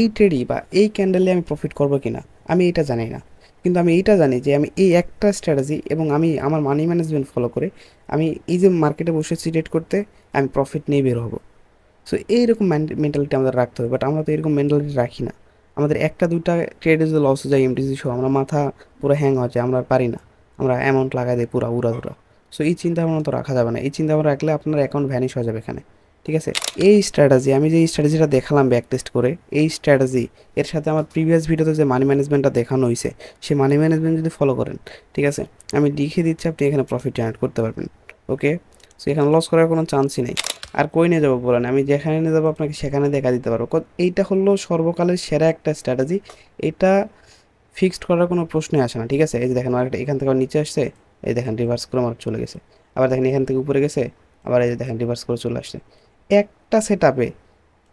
এই ট্রেডই বা এই ক্যান্ডেলে আমি প্রফিট করবো কিনা আমি এটা জানি না, কিন্তু আমি এইটা জানি যে আমি এই একটা স্ট্র্যাটেজি এবং আমি আমার মানি ম্যানেজমেন্ট ফলো করে আমি এই যে মার্কেটে বসে ট্রেড করতে আমি প্রফিট নিয়ে বের হবো। সো এইরকম মেন্টালিটি আমাদের রাখতে হবে, বাট আমরা তো এরকম মেন্টালিটি রাখি না। আমাদের একটা দুইটা ট্রেডে যদি লস হয়ে যায় এমটিসি সহ আমরা মাথা পুরো হ্যাং হয়ে যায়, আমরা আর পারি না, আমরা অ্যামাউন্ট লাগাই দিই পুরো উড়াধুরা। সো এই চিন্তা ভাবনা তো রাখা যাবে না, এই চিন্তা ভাবনা রাখলে আপনার অ্যাকাউন্ট ভ্যানিশ হয়ে যাবে এখানে। ঠিক আছে, এই স্ট্র্যাটেজি আমি যে এই স্ট্র্যাটেজিটা দেখালাম ব্যাক টেস্ট করে, এই স্ট্র্যাটেজি এর সাথে আমার প্রিভিয়াস ভিডিওতে যে মানি ম্যানেজমেন্টটা দেখানো হয়েছে সেই মানি ম্যানেজমেন্ট যদি ফলো করেন, ঠিক আছে, আমি লিখে দিচ্ছি আপনি এখানে প্রফিট জেনারেট করতে পারবেন। ওকে, সো এখানে লস করার কোনো চান্সই নেই। আর কই নিয়ে যাবো বলেন, আমি যেখানে নিয়ে যাবো আপনাকে সেখানে দেখা দিতে পারবো। এইটা হলো সর্বকালের সেরা একটা স্ট্র্যাটেজি, এটা ফিক্সড করার কোনো প্রশ্নই আসে না। ঠিক আছে, এই যে দেখেন মার্কেট এখান থেকে নিচে আসছে, এই দেখেন রিভার্স করে মার্কেট চলে গেছে, আবার দেখেন এখান থেকে উপরে গেছে, আবার এই যে দেখেন রিভার্স করে চলে আসছে। একটা সেট আপে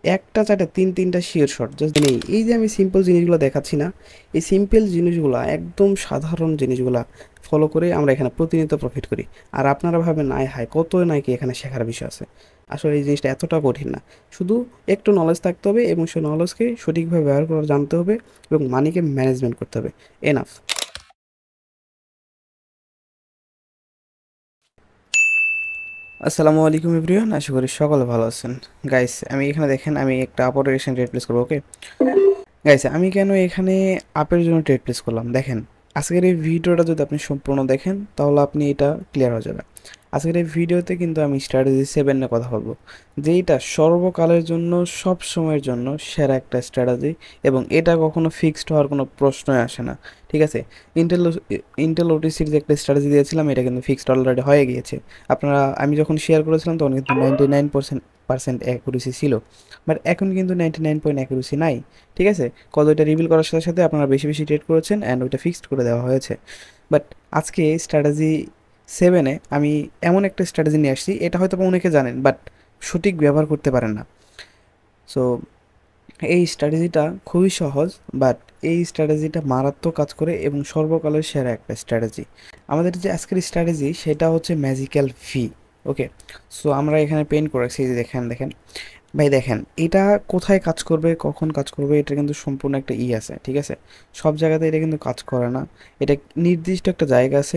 একটা চার্টে তিনটা শিওর শট জাস্ট নেই। এই যে আমি সিম্পল জিনিসগুলো দেখাচ্ছি না, এই সিম্পল জিনিসগুলো একদম সাধারণ জিনিসগুলা ফলো করে আমরা এখানে প্রতিনিয়ত প্রফিট করি। আর আপনারা ভাবেন নাই হাই কত নাকি এখানে শেখার বিষয় আছে, আসলে এই জিনিসটা এতটা কঠিন না। শুধু একটু নলেজ থাকতে হবে এবং সেই নলেজকে সঠিকভাবে ব্যবহার করা জানতে হবে এবং মানিকে ম্যানেজমেন্ট করতে হবে। এনাফ। আসসালামু আলাইকুম এভরিওয়ান, আশা করি সকলে ভালো আছেন। গাইস আমি এখানে দেখেন আমি একটা আপর রিলেশন রেট প্লেস করবো। ওকে গাইস, আমি কেন এখানে আপের জন্য ট্রেড প্লেস করলাম দেখেন। আজকের এই ভিডিওটা যদি আপনি সম্পূর্ণ দেখেন তাহলে আপনি এটা ক্লিয়ার হয়ে যাবে। আজকের এই ভিডিওতে কিন্তু আমি স্ট্র্যাটেজি 7 নিয়ে কথা বলবো, যেটা সর্বকালের জন্য সব সময়ের জন্য সেরা একটা স্ট্র্যাটেজি এবং এটা কখনো ফিক্সড হওয়ার কোনো প্রশ্নই আসে না। ঠিক আছে, ইন্টেল ইন্টেল ওটিসির যে একটা স্ট্র্যাটেজি দিয়েছিলাম এটা কিন্তু ফিক্সড অলরেডি হয়ে গিয়েছে। আপনারা আমি যখন শেয়ার করেছিলাম তখন কিন্তু 99% অ্যাকুরেসি ছিল, বাট এখন কিন্তু 99 অ্যাকুরেসি নাই। ঠিক আছে, কত ওইটা রিভিল করার সাথে সাথে আপনারা বেশি বেশি ট্রেড করেছেন অ্যান্ড ওইটা ফিক্সড করে দেওয়া হয়েছে। বাট আজকে স্ট্র্যাটেজি 7-এ আমি এমন একটা স্ট্র্যাটেজি নিয়ে আসছি, এটা হয়তো বা অনেকে জানেন বাট সঠিক ব্যবহার করতে পারেন না। সো এই স্ট্র্যাটেজিটা খুবই সহজ, বাট এই স্ট্র্যাটেজিটা মারাত্মক কাজ করে এবং সর্বকালের সেরা একটা স্ট্র্যাটেজি। আমাদের যে আজকের স্ট্র্যাটেজি সেটা হচ্ছে ম্যাজিক্যাল ভি। ওকে, সো আমরা এখানে পেইন্ট করেছি, যে দেখেন দেখেন ভাই দেখেন এটা কোথায় কাজ করবে কখন কাজ করবে এটা কিন্তু সম্পূর্ণ একটা আছে। ঠিক আছে, সব জায়গাতে এটা কিন্তু কাজ করে না। এটা নির্দিষ্ট একটা জায়গা আছে,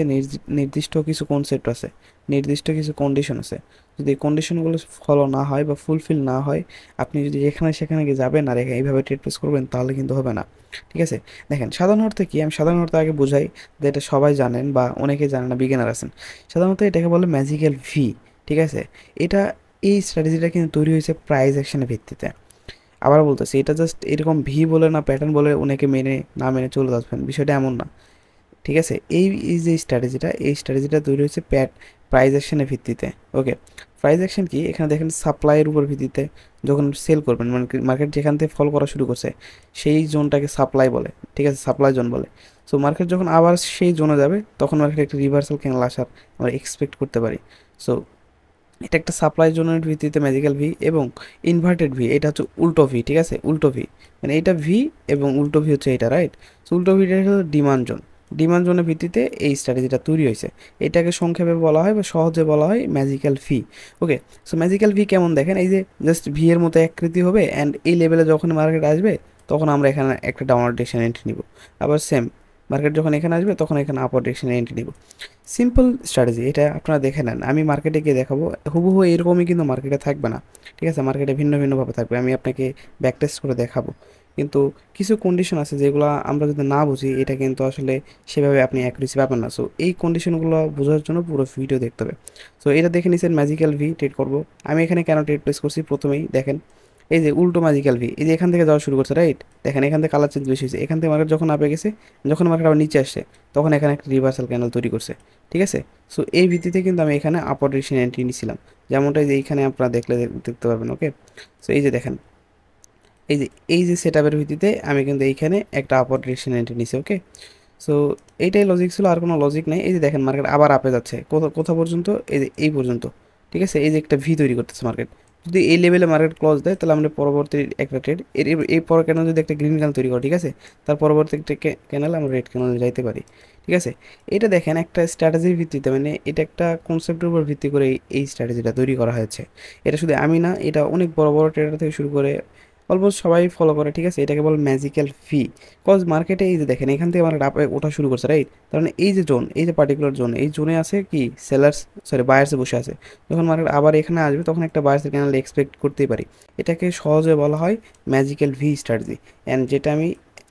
নির্দিষ্ট কিছু কনসেপ্ট আছে, নির্দিষ্ট কিছু কন্ডিশন আছে। যদি এই কন্ডিশনগুলো ফলো না হয় বা ফুলফিল না হয়, আপনি যদি এখানে সেখানে গিয়ে যাবেন আর এইভাবে ট্রেড প্লেস করবেন তাহলে কিন্তু হবে না। ঠিক আছে, দেখেন সাধারণ অর্থে কি, আমি সাধারণ অর্থে আগে বোঝাই যে এটা সবাই জানেন বা অনেকেই জানেন না, বিগিনার আছেন। সাধারণত এটাকে বলে ম্যাজিক্যাল ভি। ঠিক আছে, এটা এই স্ট্র্যাটেজিটা কিন্তু তৈরি হয়েছে প্রাইস অ্যাকশনের ভিত্তিতে। আবার বলতেছি, এটা জাস্ট এরকম ভি বলে না প্যাটার্ন বলে অনেকে মেনে না মেনে চলে আসবেন, বিষয়টা এমন না। ঠিক আছে, এই যে স্ট্র্যাটেজিটা এই স্ট্র্যাটেজিটা তৈরি হয়েছে প্রাইস অ্যাকশনের ভিত্তিতে। ওকে, প্রাইস অ্যাকশন কি, এখানে দেখেন সাপ্লাইয়ের উপর ভিত্তিতে যখন সেল করবেন, মানে মার্কেট যেখান থেকে ফল করা শুরু করছে সেই জোনটাকে সাপ্লাই বলে। ঠিক আছে, সাপ্লাই জোন বলে। সো মার্কেট যখন আবার সেই জোনে যাবে তখন মার্কেট একটা রিভার্সাল ক্যান্ডেল আসার আমরা এক্সপেক্ট করতে পারি। সো এটা একটা সাপ্লাই জোনের ভিত্তিতে ম্যাজিক্যাল ভি এবং ইনভার্টেড ভি, এটা হচ্ছে উল্টো ভি। ঠিক আছে, উল্টো ভি মানে এটা ভি এবং উল্টো ভি হচ্ছে এটা, রাইট? সো উল্টো ভিটা হলো ডিমান্ড জোন। ডিমান্ড জোনের ভিত্তিতে এই স্ট্র্যাটেজিটা তৈরি হয়েছে। এটাকে সংক্ষেপে বলা হয় বা সহজে বলা হয় ম্যাজিক্যাল ভি। ওকে, সো ম্যাজিক্যাল ভি কেমন দেখেন, এই যে জাস্ট ভি এর মতো আকৃতি হবে অ্যান্ড এই লেভেলে যখন মার্কেট আসবে তখন আমরা এখানে একটা ডাউনওয়ার্ড ডিরেকশন এন্ট্রি নিব। আবার সেম মার্কেট যখন এখানে আসবে তখন এখানে আপওয়ার্ড ডিরেকশনে এন্ট্রি নিব। সিম্পল স্ট্র্যাটেজি, এটা আপনারা দেখে নেন, আমি মার্কেটে গিয়ে দেখাবো হুবহু এরকমই কিন্তু মার্কেটে থাকবে না। ঠিক আছে, মার্কেটে ভিন্ন ভিন্নভাবে থাকবে, আমি আপনাকে ব্যাক টেস্ট করে দেখাবো। কিন্তু কিছু কন্ডিশন আছে যেগুলো আমরা যদি না বুঝি এটা কিন্তু আসলে সেভাবে আপনি অ্যাকুরেসি পাবেন না। সো এই কন্ডিশনগুলো বোঝার জন্য পুরো ভিডিও দেখতে হবে। সো এটা দেখে নিচ্ছেন ম্যাজিক্যাল ভি ট্রেড করবো। আমি এখানে কেন ট্রেড প্লেস করছি প্রথমেই দেখেন, এই যে উল্টো ম্যাজিক্যাল ভি, এই যে এখান থেকে যাওয়া শুরু করছে, রাইট? দেখেন এখান থেকে কালার চেঞ্জ বেশি হয়েছে, এখান থেকে মার্কেট যখন আপে গেছে, যখন মার্কেট আবার নিচে আসছে তখন এখানে একটা রিভার্সাল ক্যান্ডেল তৈরি করছে। ঠিক আছে, সো এই ভিত্তিতে কিন্তু আমি এখানে আপার ডিরেকশন এন্ট্রি নিয়েছিলাম, যেমনটা এই যে এইখানে আপনারা দেখতে পারবেন। ওকে, সো এই যে দেখেন, এই যে সেট আপের ভিত্তিতে আমি কিন্তু এইখানে একটা আপার ডিরেকশন এন্ট্রি নিছি। ওকে, সো এইটাই লজিক ছিল, আর কোনো লজিক নেই। এই যে দেখেন মার্কেট আবার আপে যাচ্ছে, কোথা পর্যন্ত, এই যে এই পর্যন্ত। ঠিক আছে, এই যে একটা ভি তৈরি করতেছে মার্কেট, যদি এই লেভেলে মার্কেট ক্লোজ দেয় তাহলে আমরা পরবর্তী একটা ট্রেড এই পর ক্যানেল যদি একটা গ্রিন ক্যানেল তৈরি করে, ঠিক আছে, তার পরবর্তী একটা ক্যানেল আমরা রেড ক্যানেলে যাইতে পারি। ঠিক আছে, এটা দেখেন একটা স্ট্র্যাটেজির ভিত্তিতে, মানে এটা একটা কনসেপ্টের উপর ভিত্তি করে এই স্ট্র্যাটেজিটা তৈরি করা হয়েছে। এটা শুধু আমি না, এটা অনেক বড় বড় ট্রেডার থেকে শুরু করে অলমোস্ট সবাই ফলো করে, ঠিক আছে। এটাকে বলে ম্যাজিক্যাল ভি। কজ মার্কেটে এই যে দেখেন এখান থেকে মার্কেট আপে ওঠা শুরু করছে, রাইট। কারণ এই যে জোন, এই যে পার্টিকুলার জোন, এই জোনে আছে কি সেলার্স, সরি বায়ার্সে বসে আছে। যখন মার্কেট আবার এখানে আসবে তখন একটা বায়ার্সের ক্যানেল এক্সপেক্ট করতেই পারি। এটাকে সহজে বলা হয় ম্যাজিক্যাল ভি স্ট্র্যাটেজি। অ্যান্ড যেটা আমি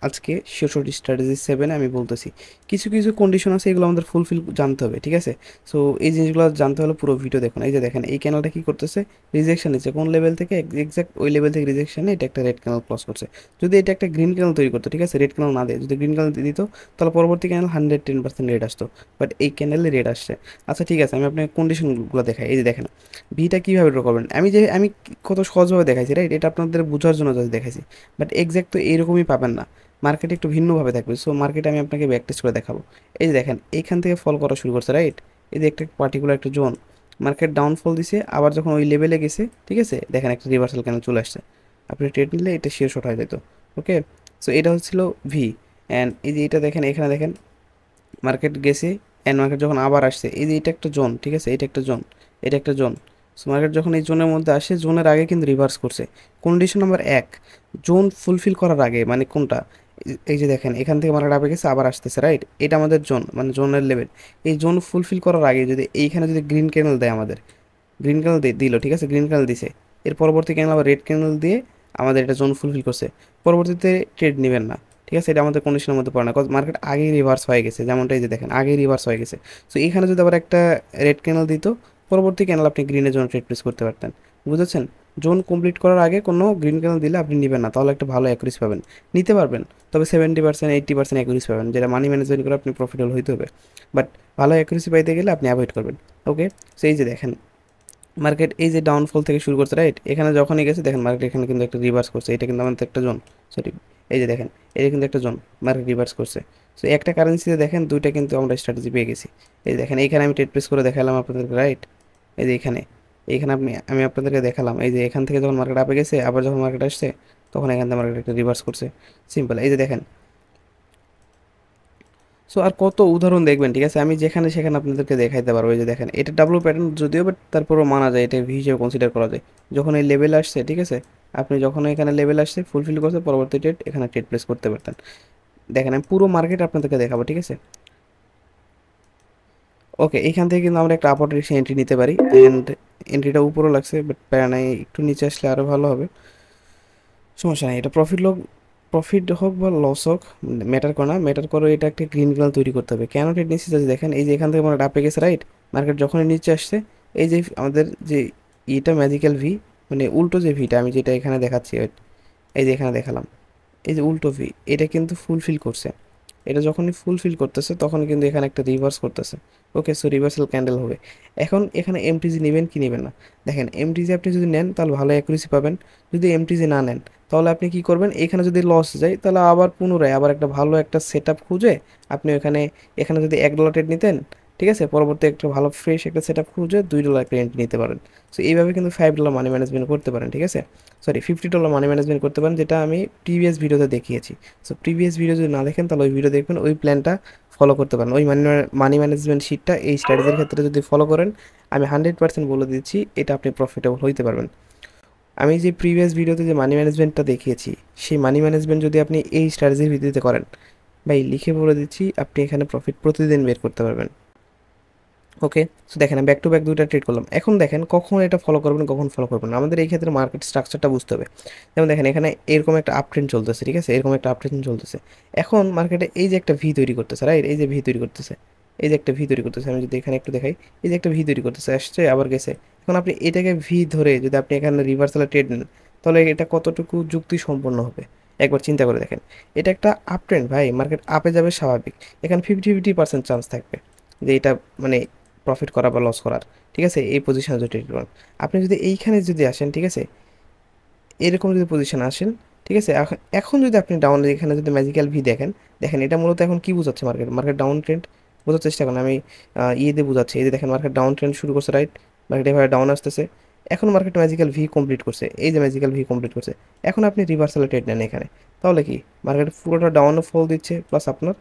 আজকে শিওরশট স্ট্র্যাটেজি 7 আমি বলতেছি। কিছু কিছু কন্ডিশন আছে, এগুলো আমাদের ফুলফিল জানতে হবে, ঠিক আছে। সো এই জিনিসগুলো জানতে হলে পুরো ভিডিও দেখুন। এই যে দেখেন এই ক্যানেলটা কি করতেছে, রিজেকশন নিচ্ছে কোন লেভেল থেকে, এক্সাক্ট ওই লেভেল থেকে রিজেকশনে এটা একটা রেড ক্যানেল ক্রস করছে। যদি এটা একটা গ্রিন ক্যানেল তৈরি করতো, ঠিক আছে, রেড ক্যানেল না দেয়, যদি গ্রিন ক্যানেল দিত তাহলে পরবর্তী ক্যানেল 110% রেড আসতো। বাট এই ক্যানেলে রেড আসছে। আচ্ছা ঠিক আছে, আমি আপনাকে কন্ডিশনগুলো দেখাই। এই যে দেখেন ভিটা কীভাবে ড্র করবেন, আমি কত সহজভাবে দেখাইছি, রাইট। এটা আপনাদের বোঝার জন্য জাস্ট দেখাইছি। বাট এক্সাক্ট তো এইরকমই পাবেন না, মার্কেট একটু ভিন্নভাবে থাকবে। সো মার্কেটে আমি আপনাকে ব্যাক টেস্ট করে দেখাবো। এই যে দেখেন এইখান থেকে ফল করা শুরু করছে, রাইট। এই যে একটা পার্টিকুলার একটা জোন, মার্কেট ডাউনফল দিছে, আবার যখন ওই লেভেলে গেছে, ঠিক আছে, দেখেন একটা রিভার্সাল ক্যানেল চলে আসছে। আপনি ট্রেড নিলে এটা শিওর শট হয়ে যেত। ওকে, সো এটা হচ্ছিল ভি। অ্যান্ড এই যে এটা দেখেন, এখানে দেখেন মার্কেট গেছে, অ্যান্ড মার্কেট যখন আবার আসছে, এই যে এটা একটা জোন, ঠিক আছে, এটা একটা জোন, এটা একটা জোন। সো মার্কেট যখন এই জোনের মধ্যে আসে, জোনের আগে কিন্তু রিভার্স করছে। কন্ডিশন নাম্বার 1, জোন ফুলফিল করার আগে, মানে কোনটা, এই যে দেখেন এখান থেকে মার্কেট আগে গেছে, আবার আসতেছে, রাইট। এটা আমাদের জোন, মানে জোনের লেভেল। এই জোন ফুলফিল করার আগে যদি এইখানে যদি গ্রিন ক্যানেল দেয় আমাদের, গ্রিন ক্যানেল দিল, ঠিক আছে, গ্রিন ক্যানেল দিছে, এর পরবর্তী ক্যানেল আবার রেড ক্যানেল দিয়ে আমাদের এটা জোন ফুলফিল করছে, পরবর্তীতে ট্রেড নেবেন না, ঠিক আছে। এটা আমাদের কন্ডিশনের মধ্যে পড়ে না, কজ মার্কেট আগেই রিভার্স হয়ে গেছে, যেমনটা এই যে দেখেন আগেই রিভার্স হয়ে গেছে। সো এখানে যদি আবার একটা রেড ক্যানেল দিত, পরবর্তী ক্যানেল আপনি গ্রিনের জন্য ট্রেড প্লেস করতে পারতেন। বুঝেছেন? জোন কমপ্লিট করার আগে কোনো গ্রিন ক্যানেল দিলে আপনি নেবেন না, তাহলে একটা ভালো অ্যাকুরেসি পাবেন। নিতে পারবেন, তবে 70% 80% অ্যাকুরেসি পাবেন, যেটা মানি ম্যানেজমেন্ট করে আপনি প্রফিটেবল হইতে হবে। বাট ভালো অ্যাকুরেসি পাইতে গেলে আপনি অ্যাভয়েড করবেন। ওকে, সো এই যে দেখেন মার্কেট এই যে ডাউনফল থেকে শুরু করছে, রাইট। এখানে যখনই গেছে দেখেন মার্কেট এখানে কিন্তু একটা রিভার্স করছে, এটা কিন্তু আমাদের একটা জোন, সরি, এই যে দেখেন এটা কিন্তু একটা জোন, মার্কেট রিভার্স করছে। সো একটা কারেন্সিতে দেখেন দুইটা কিন্তু আমরা স্ট্র্যাটেজি পেয়ে গেছি। এই যে দেখেন এইখানে আমি ট্রেড প্লেস করে দেখালাম আপনাদেরকে, রাইট। এই যে এখানে, এইখানে আমি আপনাদেরকে দেখালাম, এই যে এখান থেকে যখন মার্কেট আপে গেছে, আবার যখন মার্কেট আসছে তখন এখান থেকে মার্কেট একটা রিভার্স করছে। সিম্পল, এই যে দেখেন। সো আর কত উদাহরণ দেখবেন, ঠিক আছে, আমি যেখানে সেখানে আপনাদেরকে দেখাইতে পারবো। এই যে দেখেন এটা ডাব্লু প্যাটার্ন যদিও, বাট তারপরও মানা যায়, এটা ভি হিসেবে কনসিডার করা যায়। যখন এই লেভেল আসছে, ঠিক আছে, আপনি যখন এখানে লেভেল আসছে ফুলফিল করছে, পরবর্তী ট্রেড এখানে ট্রেড প্লেস করতে পারতেন। দেখেন আমি পুরো মার্কেট আপনাদেরকে দেখাবো, ঠিক আছে। ওকে, এইখান থেকে কিন্তু আমরা একটা আপার ডিরেকশন এন্ট্রি নিতে পারি, অ্যান্ড এন্ট্রিটা উপরও লাগছে, বাট প্যারা নাই, একটু নিচে আসলে আরও ভালো হবে। সমস্যা নেই, এটা প্রফিট হোক বা লস হোক ম্যাটার করে না, ম্যাটার করে এটা একটা গ্রিন ক্যান্ডেল তৈরি করতে হবে। কেন ট্রেড নিচ্ছি যদি দেখেন, এই যে এখান থেকে মানে ডাপে গেছে, রাইট। মার্কেট যখনই নিচে আসছে, এই যে আমাদের যে এটা ম্যাজিক্যাল ভি, মানে উল্টো যে ভিটা আমি যেটা এখানে দেখাচ্ছি, এই যে এখানে দেখালাম, এই যে উল্টো ভি, এটা কিন্তু ফুলফিল করছে। এটা যখনই ফুলফিল করতেছে তখন কিন্তু এখানে একটা রিভার্স করতেছে। ওকে, সো রিভার্সাল ক্যান্ডেল হবে। এখন এখানে এমটিজি নেবেন কি নেবেন না, দেখেন এমটিজি আপনি যদি নেন তাহলে ভালো অ্যাকুরেসি পাবেন। যদি এমটিজি না নেন তাহলে আপনি কি করবেন, এখানে যদি লস যায় তাহলে আবার পুনরায় আবার একটা ভালো একটা সেট আপ খুঁজে আপনি এখানে, এখানে যদি $1 ট্রেড নিতেন, ঠিক আছে, পরবর্তী একটা ভালো ফ্রেশ একটা সেট আপ খুঁজে $2 একটা এন্ট্রি নিতে পারেন। সো এইভাবে কিন্তু $5 মানি ম্যানেজমেন্ট করতে পারেন, ঠিক আছে, সরি $50 মানি ম্যানেজমেন্ট করতে পারেন, যেটা আমি প্রিভিয়াস ভিডিওতে দেখিয়েছি। সো প্রিভিয়াস ভিডিও যদি না দেখেন তাহলে ওই ভিডিও দেখবেন, ওই প্ল্যানটা ফলো করতে পারেন। ওই মানি ম্যানেজমেন্ট শিটটা এই স্ট্র্যাটেজির ক্ষেত্রে যদি ফলো করেন, আমি 100% বলে দিচ্ছি এটা আপনি প্রফিটেবল হইতে পারবেন। আমি যে প্রিভিয়াস ভিডিওতে যে মানি ম্যানেজমেন্টটা দেখিয়েছি, সেই মানি ম্যানেজমেন্ট যদি আপনি এই স্ট্র্যাটেজির ভিত্তিতে করেন, ভাই লিখে বলে দিচ্ছি আপনি এখানে প্রফিট প্রতিদিন বের করতে পারবেন। ওকে, সো দেখেন ব্যাক টু ব্যাক দুইটা ট্রেড করলাম। এখন দেখেন কখন এটা ফলো করবেন কখন ফলো করবেন না, আমাদের এই ক্ষেত্রে মার্কেট স্ট্রাকচারটা বুঝতে হবে। যেমন দেখেন এখানে এরকম একটা আপ ট্রেন্ড চলতেছে, ঠিক আছে, এরকম একটা আপ ট্রেন্ড চলতেছে। এখন মার্কেটে এই যে একটা ভি তৈরি করতেছে, রাইট, এই যে ভি তৈরি করতেছে, এই যে একটা ভি তৈরি করতেছে, আমি যদি এখানে একটু দেখাই, এই যে একটা ভি তৈরি করতেছে, আসছে আবার গেছে। এখন আপনি এটাকে ভি ধরে যদি আপনি এখানে রিভার্সালে ট্রেড নেন, তাহলে এটা কতটুকু যুক্তি সম্পন্ন হবে একবার চিন্তা করে দেখেন। এটা একটা আপ ট্রেন্ড ভাই, মার্কেট আপে যাবে স্বাভাবিক, এখানে 50-50% চান্স থাকবে যে এটা মানে প্রফিট করা বা লস করার, ঠিক আছে, এই পজিশনে যদি ট্রেড করেন। আপনি যদি এইখানে যদি আসেন, ঠিক আছে, এরকম যদি পজিশনে আসেন, ঠিক আছে, এখন এখন যদি আপনি ডাউন এখানে যদি ম্যাজিক্যাল ভি দেখেন, দেখেন এটা মূলত এখন কি বোঝাচ্ছে, মার্কেট মার্কেট ডাউন ট্রেন্ড বোঝার চেষ্টা করেন। আমি ইয়েতে বোঝাচ্ছি, এই যে দেখেন মার্কেট ডাউন ট্রেন্ড শুরু করছে, রাইট, মার্কেট এভাবে ডাউন আসতেছে। এখন মার্কেট ম্যাজিক্যাল ভি কমপ্লিট করছে, এই যে ম্যাজিক্যাল ভি কমপ্লিট করছে। এখন আপনি রিভার্সালে ট্রেড নেন এখানে, তাহলে কি মার্কেট পুরোটা ডাউন ফল দিচ্ছে, প্লাস আপনার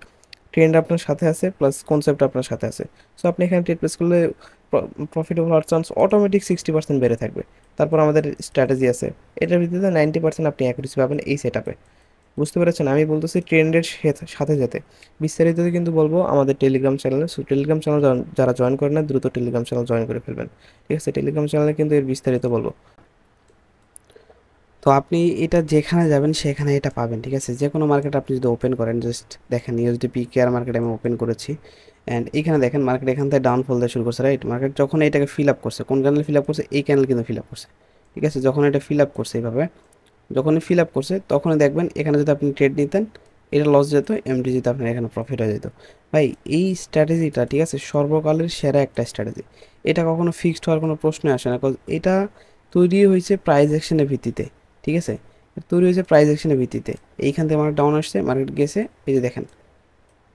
ট্রেন্ড আপনার সাথে আছে, প্লাস কনসেপ্ট আপনার সাথে আছে। সো আপনি এখানে ট্রেড প্লেস করলে প্রফিটেবল হওয়ার চান্স অটোমেটিক 60% বেড়ে থাকবে। তারপর আমাদের স্ট্র্যাটেজি আছে, এটার ভিত্তিতে 90% আপনি অ্যাকুরেসি পাবেন এই সেট আপে। বুঝতে পেরেছেন? আমি বলতেছি ট্রেন্ডের সাথে সাথে বিস্তারিত কিন্তু বলবো আমাদের টেলিগ্রাম চ্যানেলে। সো টেলিগ্রাম চ্যানেল যারা জয়েন করেন না, দ্রুত টেলিগ্রাম চ্যানেল জয়েন করে ফেলবেন, ঠিক আছে? টেলিগ্রাম চ্যানেলে কিন্তু এর বিস্তারিত বলবো। তো আপনি এটা যেখানে যাবেন সেখানে এটা পাবেন, ঠিক আছে? যে কোনো মার্কেট আপনি যদি ওপেন করেন, জাস্ট দেখেন ইউএসডিপি কেয়ার মার্কেট আমি ওপেন করেছি, অ্যান্ড এইখানে দেখেন মার্কেট এখান থেকে ডাউনফল দিয়ে শুরু করছে, রাইট? মার্কেট যখন এটাকে ফিল আপ করছে, কোন ক্যানেল ফিল আপ করছে? এই ক্যানেল কিন্তু ফিল আপ করছে, ঠিক আছে? যখন এটা ফিল আপ করছে এইভাবে, যখনই ফিল আপ করছে তখনই দেখবেন এখানে যদি আপনি ট্রেড নিতেন এটা লস যেত, এমডিজিতে আপনার এখানে প্রফিট হয়ে যেত। ভাই এই স্ট্র্যাটেজিটা, ঠিক আছে, সর্বকালের সেরা একটা স্ট্র্যাটেজি। এটা কখনো ফিক্সড হওয়ার কোনো প্রশ্নই আসে না, কজ এটা তৈরি হয়েছে প্রাইস অ্যাকশনের ভিত্তিতে, ঠিক আছে? তৈরি হয়েছে প্রাইস অ্যাকশনের ভিত্তিতে। এইখান থেকে মার্কেট ডাউন আসছে, মার্কেট গেছে, এই যে দেখেন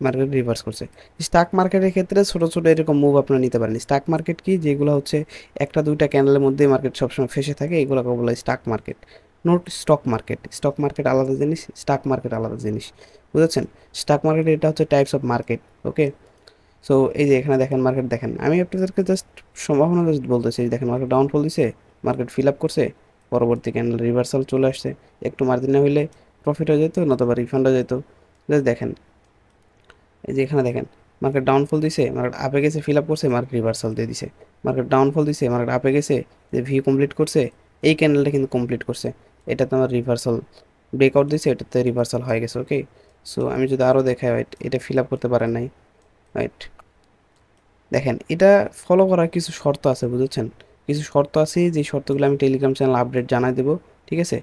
মার্কেট রিভার্স করছে। স্টক মার্কেটের ক্ষেত্রে ছোটো ছোটো এরকম মুভ আপনারা নিতে পারেন। স্টক মার্কেট কি, যেগুলো হচ্ছে একটা দুইটা ক্যান্ডেলের মধ্যে মার্কেট সবসময় ফেসে থাকে, এগুলোকে বলা হয় stock market, note stock market. Stock market আলাদা জিনিস, স্টক মার্কেট আলাদা জিনিস, বুঝেছেন? স্টক মার্কেট এটা হচ্ছে types of market, okay? So এই যে এখানে দেখেন মার্কেট, দেখেন আমি আপনাদেরকে জাস্ট সম্ভাবনা জাস্ট বলতেছি, দেখেন মার্কেট ডাউনফল দিছে, মার্কেট ফিল আপ করছে, পরবর্তী ক্যান্ডেল রিভার্সাল চলে আসছে, একটু মার্জিনে হইলে প্রফিট হয়ে যেত, নতুবা রিফান্ড হয়ে যেত। জাস্ট দেখেন এই যে এখানে দেখেন মার্কেট ডাউনফল দিছে, মার্কেট আপে গেছে, ফিল আপ করছে, মার্কেট রিভার্সাল দিয়ে দিছে, মার্কেট ডাউনফল দিছে, মার্কেট আপে গেছে, যে ভি কমপ্লিট করছে, এই ক্যান্ডেলটা কিন্তু কমপ্লিট করছে, এটাতে আমার রিভার্সাল ব্রেকআউট দিছে, এটাতে রিভার্সাল হয়ে গেছে, ওকে? সো আমি যদি আরও দেখাই, রাইট, এটা ফিল আপ করতে পারেন নাই, রাইট? দেখেন এটা ফলো করার কিছু শর্ত আছে, বুঝেছেন? কিছু শর্ত আছে, যে শর্তগুলো আমি টেলিগ্রাম চ্যানেল আপডেট জানাই দেবো, ঠিক আছে?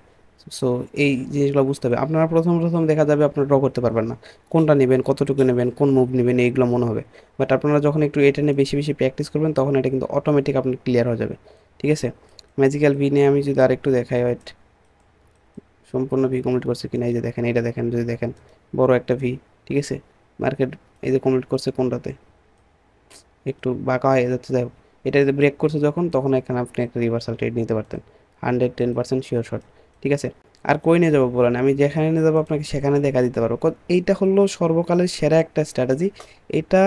সো এই জিনিসগুলো বুঝতে হবে। আপনারা প্রথম প্রথম দেখা যাবে আপনারা ড্র করতে পারবেন না, কোনটা নেবেন, কতটুকু নেবেন, কোন মুভ নেবেন, এইগুলো মনে হবে। বাট আপনারা যখন একটু এটা নিয়ে বেশি বেশি প্র্যাকটিস করবেন, তখন এটা কিন্তু অটোমেটিক আপনার ক্লিয়ার হয়ে যাবে, ঠিক আছে? ম্যাজিক্যাল ভি নিয়ে আমি যদি আরেকটু দেখাই, ওয়েট, সম্পূর্ণ ভি কমপ্লিট করছে কিনা, এই যে দেখেন, এটা দেখেন, যদি দেখেন বড় একটা ভি, ঠিক আছে? মার্কেট এই যে কমপ্লিট করছে কোনটাতে, একটু বাঁকা হয়ে যাচ্ছে, যাই হোক, এটা যদি ব্রেক করছে যখন, তখন এখানে আপনি একটা রিভার্সাল ট্রেড নিতে পারতেন, 110% শিওর শট, ঠিক আছে? আর কই নিয়ে যাবো বলেন, আমি যেখানে নিয়ে যাবো আপনাকে সেখানে দেখা দিতে পারবো। এইটা হলো সর্বকালের সেরা একটা স্ট্র্যাটেজি, এটা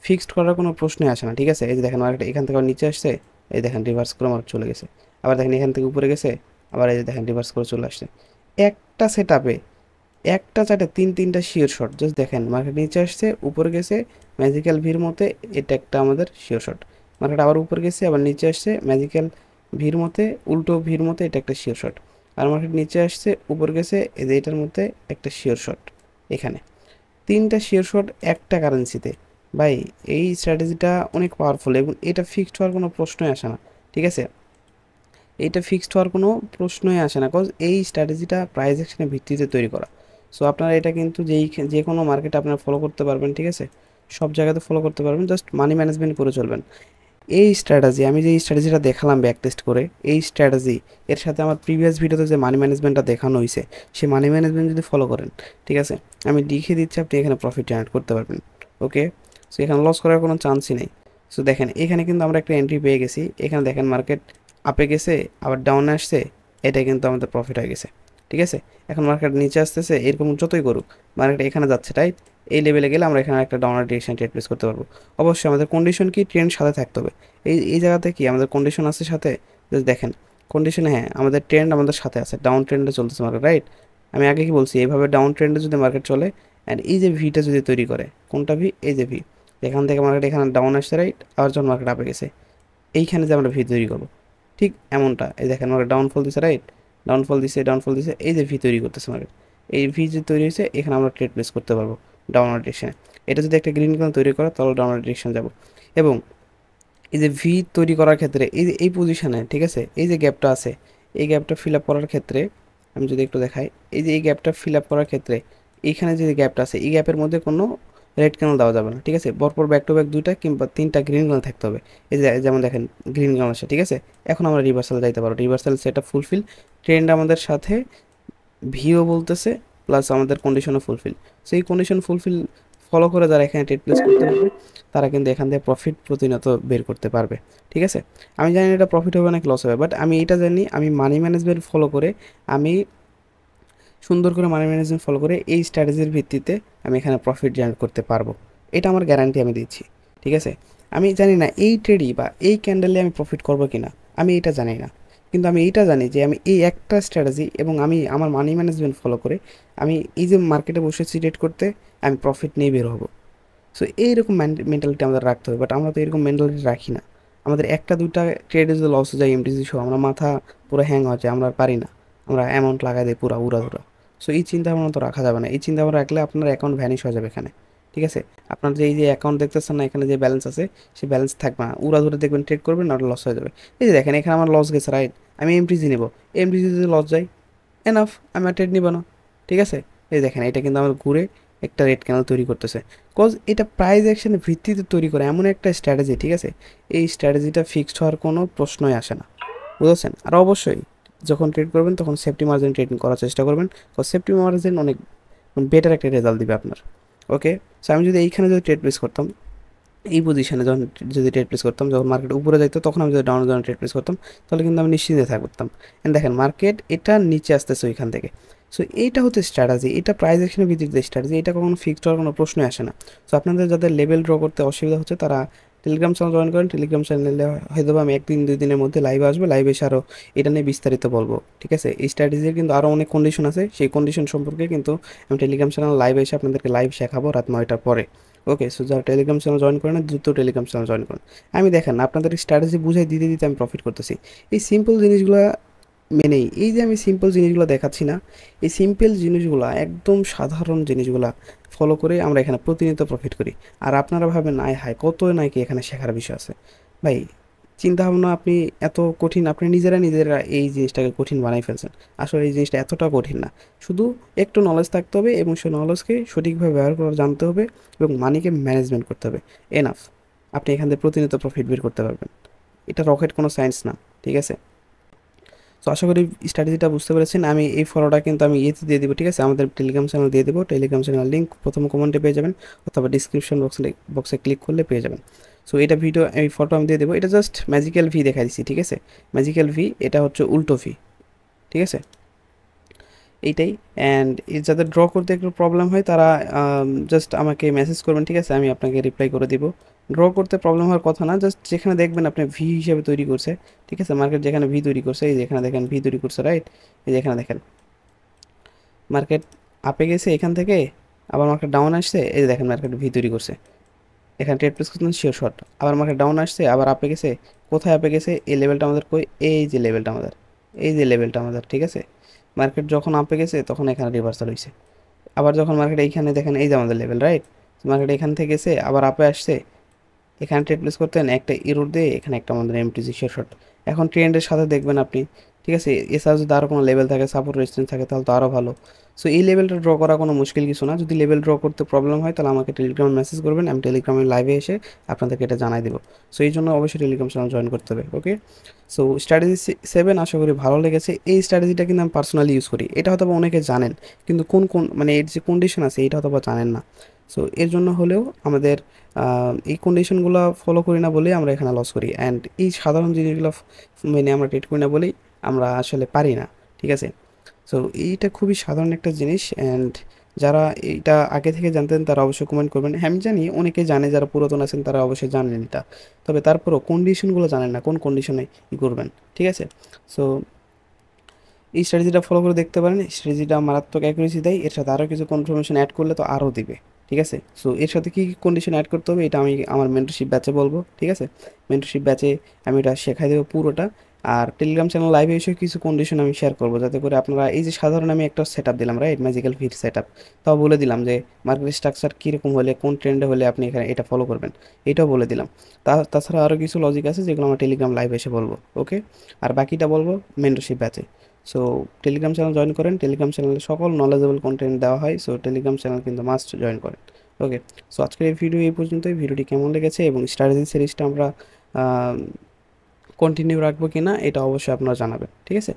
ফিক্সড করার কোনো প্রশ্নই আসে না, ঠিক আছে? এই যে দেখেন মার্কেট এখান থেকে নিচে আসছে, এই দেখেন রিভার্স করে মার্কেট চলে গেছে, আবার দেখেন এখান থেকে উপরে গেছে, আবার এই যে দেখেন রিভার্স করে চলে আসছে। একটা সেট আপে একটা চার্টে তিনটা শিওর শট, জাস্ট দেখেন মার্কেট নিচে আসছে, উপরে গেছে, ম্যাজিক্যাল ভির মতে, এটা একটা আমাদের শিওর শট। মার্কেট আবার উপরে গেছে, আবার নিচে আসছে, ম্যাজিক্যাল ভির মতে, উল্টো ভির মতে, এটা একটা শিওর শট। আর মার্কেট নিচে আসছে, উপরে গেছে, এই যে এটার মধ্যে একটা শিওর শট। এখানে তিনটা শিওর শট একটা কারেন্সিতে। ভাই এই স্ট্র্যাটেজিটা অনেক পাওয়ারফুল, এবং এটা ফিক্সড হওয়ার কোনো প্রশ্নই আসে না, ঠিক আছে? এইটা ফিক্সড হওয়ার কোনো প্রশ্নই আসে না, কজ এই স্ট্র্যাটেজিটা প্রাইস অ্যাকশনের ভিত্তিতে তৈরি করা। সো আপনারা এটা কিন্তু যে কোনো মার্কেটে আপনারা ফলো করতে পারবেন, ঠিক আছে? সব জায়গাতে ফলো করতে পারবেন, জাস্ট মানি ম্যানেজমেন্ট করে চলবেন। এই স্ট্র্যাটেজি আমি যে স্ট্র্যাটেজিটা দেখালাম ব্যাক টেস্ট করে, এই স্ট্র্যাটেজি এর সাথে আমার প্রিভিয়াস ভিডিওতে যে মানি ম্যানেজমেন্টটা দেখানো হয়েছে, সেই মানি ম্যানেজমেন্ট যদি ফলো করেন, ঠিক আছে, আমি দেখিয়ে দিচ্ছি, আপনি এখানে প্রফিট জেনারেট করতে পারবেন, ওকে? সো এখানে লস করার কোনো চান্সই নেই। সো দেখেন এখানে কিন্তু আমরা একটা এন্ট্রি পেয়ে গেছি, এখানে দেখেন মার্কেট আপে গেছে, আবার ডাউনে আসছে, এটা কিন্তু আমাদের প্রফিট হয়ে গেছে, ঠিক আছে? এখন মার্কেট নিচে আসতেছে, এরকম যতই করুক, মার্কেট এখানে যাচ্ছে, রাইট? এই লেভেলে গেলে আমরা এখানে একটা ডাউনার ডিরেকশন ট্রেড প্লেস করতে পারবো। অবশ্যই আমাদের কন্ডিশন কি, ট্রেন্ড সাথে থাকতে হবে। এই জায়গাতে কি আমাদের কন্ডিশন আছে সাথে, জাস্ট দেখেন কন্ডিশনে, হ্যাঁ আমাদের ট্রেন্ড আমাদের সাথে আছে, ডাউন ট্রেন্ডে চলতেছে মার্কেট, রাইট? আমি আগে কি বলছি, এইভাবে ডাউন ট্রেন্ডে যদি মার্কেট চলে, অ্যান্ড এই যে ভিটা যদি তৈরি করে, কোনটা ভি, এই যে ভি, এখান থেকে মার্কেট এখানে ডাউন আসছে, রাইট? আবার যখন মার্কেট আপে গেছে, এইখানে যে আমরা ভি তৈরি করবো, ঠিক এমনটা, এই দেখেন মার্কেট ডাউনফল দিছে, রাইট? ডাউনফল দিছে, এই যে ভি তৈরি করতেছে মার্কেট, এই ভি যে তৈরি হয়েছে, এখানে আমরা ট্রেড প্লেস করতে পারবো ডাউনার ডিরেকশনে। এটা যদি একটা গ্রিন কালার তৈরি করে, তাহলে ডাউনার ডিরেকশন যাব। এবং এই যে ভি তৈরি করার ক্ষেত্রে এই যে এই পজিশনে, ঠিক আছে, এই যে গ্যাপটা আছে, এই গ্যাপটা ফিল আপ করার ক্ষেত্রে আমি যদি একটু দেখাই, এই যে এই গ্যাপটা ফিল আপ করার ক্ষেত্রে এইখানে যে গ্যাপটা আছে, এই গ্যাপের মধ্যে কোনো রেড ক্যানেল দেওয়া যাবে না, ঠিক আছে? পরপর ব্যাক টু ব্যাক দুইটা কিংবা তিনটা গ্রিন ক্যানেল থাকতে হবে। এই যে যেমন দেখেন গ্রিন ক্যানেল আসে, ঠিক আছে? এখন আমরা রিভার্সাল যাইতে পারবো, রিভার্সাল সেটা ফুলফিল, ট্রেন্ড আমাদের সাথে ভিও বলতেছে, প্লাস আমাদের কন্ডিশনও ফুলফিল। সেই কন্ডিশন ফুলফিল ফলো করে যারা এখানে ট্রেড প্লেস করতে পারবে, তারা কিন্তু এখান থেকে প্রফিট প্রতিনিয়ত বের করতে পারবে, ঠিক আছে? আমি জানি এটা প্রফিট হবে নাকি লস হবে, বাট আমি এটা জানি, আমি মানি ম্যানেজমেন্ট ফলো করে, আমি সুন্দর করে মানি ম্যানেজমেন্ট ফলো করে এই স্ট্র্যাটেজির ভিত্তিতে আমি এখানে প্রফিট জেনারেট করতে পারবো, এটা আমার গ্যারান্টি আমি দিচ্ছি, ঠিক আছে? আমি জানি না এই ট্রেডই বা এই ক্যান্ডেলে আমি প্রফিট করবো কি না, আমি এটা জানি না। কিন্তু আমি এইটা জানি যে আমি এই একটা স্ট্র্যাটেজি এবং আমি আমার মানি ম্যানেজমেন্ট ফলো করে আমি এই যে মার্কেটে বসেছি ট্রেড করতে, আমি প্রফিট নিয়ে বের হবো। সো এইরকম মেন্টালিটি আমাদের রাখতে হবে, বাট আমরা তো এরকম মেন্টালিটি রাখি না। আমাদের একটা দুইটা ট্রেডে যদি লস হয়ে যায় এমটিসি সহ, আমরা মাথা পুরো হ্যাং হয়ে যায়, আমরা আর পারি না, আমরা অ্যামাউন্ট লাগাই দিই পুরো উড়াধুরা। সো এই চিন্তা ভাবনা তো রাখা যাবে না, এই চিন্তা ভাবনা রাখলে আপনার অ্যাকাউন্ট ভ্যানিশ হয়ে যাবে এখানে। ঠিক আছে, আপনার যে এই যে অ্যাকাউন্ট দেখতেছেন না, এখানে যে ব্যালেন্স আছে সেই ব্যালেন্স থাকবে না, উড়াধুরা দেখবেন ট্রেড করবেন আর লস হয়ে যাবে। এই যে দেখেন এখানে আমার লস গেছে, রাইট? আমি এমটিসি নেবো, এমটিসি যদি লস যায় এনাফ, আমি আর ট্রেড নিব না। ঠিক আছে, এই দেখেন এটা কিন্তু আমার ঘুরে একটা রেড ক্যানেল তৈরি করতেছে, কজ এটা প্রাইস অ্যাকশনের ভিত্তিতে তৈরি করে এমন একটা স্ট্র্যাটেজি। ঠিক আছে, এই স্ট্র্যাটেজিটা ফিক্সড হওয়ার কোনো প্রশ্নই আসে না, বুঝেছেন? আর অবশ্যই যখন ট্রেড করবেন তখন সেফটি মার্জিন ট্রেডিং করার চেষ্টা করবেন, কজ সেফটি মার্জিন অনেক বেটার একটা রেজাল্ট দিবে আপনার। ওকে, সো আমি যদি এইখানে যদি ট্রেড প্লেস করতাম, এই পজিশনে যখন যদি ট্রেড প্লেস করতাম, যখন মার্কেট উপরে যাইতো তখন আমি যদি ডাউনের জন্য ট্রেড প্লেস করতাম, তাহলে কিন্তু আমি নিশ্চিন্তে থাকতাম। অ্যান্ড দেখেন মার্কেট এটা নিচে আসতেছে ওইখান থেকে। সো এইটা হচ্ছে স্ট্র্যাটেজি, এটা প্রাইস অ্যাকশনের ভিত্তিতে স্ট্র্যাটেজি, এটা কখনো ফিক্সড হওয়ার কোনো প্রশ্নই আসে না। সো আপনাদের যাদের লেভেল ড্র করতে অসুবিধা হচ্ছে তারা টেলিগ্রাম চ্যানেল জয়েন করেন। টেলিগ্রাম চ্যানেলে হয়তো আমি একদিন দুই দিনের মধ্যে লাইভে আসবো, লাইভে এসে আরও এটা নিয়ে বিস্তারিত বলবো। ঠিক আছে, এই স্ট্র্যাটেজির কিন্তু আরও অনেক কন্ডিশন আছে, সেই কন্ডিশন সম্পর্কে কিন্তু আমি টেলিগ্রাম চ্যানেল লাইভে এসে আপনাদেরকে লাইভ শেখাবো রাত 9টার পরে। ওকে, সো যারা টেলিগ্রাম চ্যানেল জয়েন করেন না, দ্রুত টেলিগ্রাম চ্যানেল জয়েন করেন। আমি দেখেন আপনাদের স্ট্র্যাটেজি বুঝাই দিতে দিতে আমি প্রফিট করতেছি এই সিম্পল জিনিসগুলো মেনেই। এই যে আমি সিম্পল জিনিসগুলো দেখাচ্ছি না, এই সিম্পল জিনিসগুলো একদম সাধারণ জিনিসগুলো ফলো করে আমরা এখানে প্রতিনিয়ত প্রফিট করি। আর আপনারা ভাবেন আয় হায় কত নাকি এখানে শেখার বিষয় আছে। ভাই চিন্তা ভাবনা আপনি এত কঠিন, আপনি নিজেরা এই জিনিসটাকে কঠিন বানাই ফেলছেন। আসলে এই জিনিসটা এতটা কঠিন না, শুধু একটু নলেজ থাকতে হবে এবং সেই নলেজকে সঠিকভাবে ব্যবহার করা জানতে হবে এবং মানিকে ম্যানেজমেন্ট করতে হবে। এনাফ, আপনি এখান থেকে প্রতিনিয়ত প্রফিট বের করতে পারবেন। এটা রকেট কোনো সায়েন্স না। ঠিক আছে, তো আশা করি স্ট্র্যাটেজিটা বুঝতে পেরেছেন। আমি এই ফলোটা কিন্তু আমি ইয়েতে দিয়ে দেবো। ঠিক আছে, আমাদের টেলিগ্রাম চ্যানেল দিয়ে দেবো, টেলিগ্রাম চ্যানেল লিঙ্ক প্রথম কমেন্টে পেয়ে যাবেন অথবা ডিসক্রিপশন বক্সে ক্লিক করলে পেয়ে যাবেন। সো এটা ভিডিও এই ফটো আমি দিয়ে দেবো, এটা জাস্ট ম্যাজিক্যাল ভি দেখা দিচ্ছি। ঠিক আছে, ম্যাজিক্যাল ভি, এটা হচ্ছে উল্টো ভি। ঠিক আছে, এইটাই। অ্যান্ড যাদের ড্র করতে একটু প্রবলেম হয় তারা জাস্ট আমাকে মেসেজ করবেন। ঠিক আছে, আমি আপনাকে রিপ্লাই করে দিব। ড্র করতে প্রবলেম হওয়ার কথা না, জাস্ট যেখানে দেখবেন আপনি ভি হিসেবে তৈরি করছে। ঠিক আছে, মার্কেট যেখানে ভি তৈরি করছে, এই যেখানে দেখেন ভি তৈরি করছে, রাইট? এই যেখানে দেখেন মার্কেট আপে গেছে এখান থেকে, আবার মার্কেট ডাউন আসছে, এই যে দেখেন মার্কেট ভি তৈরি করছে, এখানে ট্রেড প্লেস করছেন শিওর শট, আবার মার্কেট ডাউন আসছে, আবার আপে গেছে। কোথায় আপে গেছে? এই লেভেলটা আমাদের কই? এই যে লেভেলটা আমাদের, এই যে লেভেলটা আমাদের। ঠিক আছে, মার্কেট যখন আপে গেছে তখন এখানে রিভার্সাল হয়েছে। আবার যখন মার্কেট এইখানে দেখেন, এই যে আমাদের লেভেল, রাইট? মার্কেট এখান থেকে গেছে আবার আপে আসছে, এখানে ট্রেড প্লেস করতেন একটা ইরোর দিয়ে, এখানে একটা আমাদের এমটিজি শেয়ার শট। এখন ট্রেন্ডের সাথে দেখবেন আপনি। ঠিক আছে, এছাড়া যদি আরও কোনো লেভেল থাকে, সাপোর্ট রেজিস্ট্যান্স থাকে, তাহলে তো আরও ভালো। সো এই লেভেলটা ড্র করা কোনো মুশকিল কিছু না। যদি লেভেল ড্র করতে প্রবলেম হয় তাহলে আমাকে টেলিগ্রামে মেসেজ করবেন, আমি টেলিগ্রামে লাইভে এসে আপনাদেরকে এটা জানাই দেবো। সো এই জন্য অবশ্যই টেলিগ্রাম চ্যানেল জয়েন করতে হবে। ওকে, সো স্ট্র্যাটেজি 7 আশা করি ভালো লেগেছে। এই স্ট্র্যাটেজিটা কিন্তু আমি পার্সোনালি ইউজ করি, এটা হয়তো অনেকে জানেন, কিন্তু কোন কোন মানে এর যে কন্ডিশন আছে এটা হয়তো জানেন না। সো এর জন্য হলেও আমাদের এই কন্ডিশনগুলো ফলো করি না বলেই আমরা এখানে লস করি। অ্যান্ড এই সাধারণ জিনিসগুলো মেনে আমরা ট্রেড করি না বলেই আমরা আসলে পারি না। ঠিক আছে, সো এইটা খুবই সাধারণ একটা জিনিস। অ্যান্ড যারা এইটা আগে থেকে জানতেন তারা অবশ্যই কমেন্ট করবেন। হ্যাঁ আমি জানি অনেকে জানে, যারা পুরাতন আছেন তারা অবশ্যই জানেন এটা, তবে তারপরও কন্ডিশনগুলো জানেন না, কোন কন্ডিশনে ই করবেন। ঠিক আছে, সো এই স্ট্র্যাটেজিটা ফলো করে দেখতে পারেন, স্ট্র্যাটেজিটা মারাত্মক অ্যাকুরেসি দেয়, এর সাথে আরও কিছু কনফার্মেশন অ্যাড করলে তো আরও দিবে। ঠিক আছে, সো এর সাথে কী কী কন্ডিশন অ্যাড করতে হবে এটা আমি আমার মেন্টরশিপ ব্যাচে বলবো। ঠিক আছে, মেন্টরশিপ ব্যাচে আমি এটা শেখাই দেবো পুরোটা। আর টেলিগ্রাম চ্যানেল লাইভে এসে কিছু কন্ডিশন আমি শেয়ার করবো, যাতে করে আপনারা এই যে সাধারণ আমি একটা সেট আপ দিলাম, right, magical fit setup, তাও বলে দিলাম যে মার্কেট স্ট্রাকচার কীরকম হলে কোন ট্রেন্ডে হলে আপনি এখানে এটা ফলো করবেন, এটাও বলে দিলাম। তাছাড়া আরও কিছু লজিক আছে যেগুলো আমার টেলিগ্রাম লাইভে এসে বলবো। ওকে, আর বাকিটা বলবো মেন্টরশিপ ব্যাচে। সো টেলিগ্রাম চ্যানেল জয়েন করেন, টেলিগ্রাম চ্যানেলে সকল নলেজেবল কন্টেন্ট দেওয়া হয়। সো টেলিগ্রাম চ্যানেল কিন্তু মাস্ট জয়েন করেন। ওকে, সো আজকের এই ভিডিও এই পর্যন্তই। ভিডিওটি কেমন লেগেছে এবং স্ট্র্যাটেজি সিরিজটা আমরা কন্টিনিউ রাখবো কি না এটা অবশ্যই আপনারা জানাবেন। ঠিক আছে।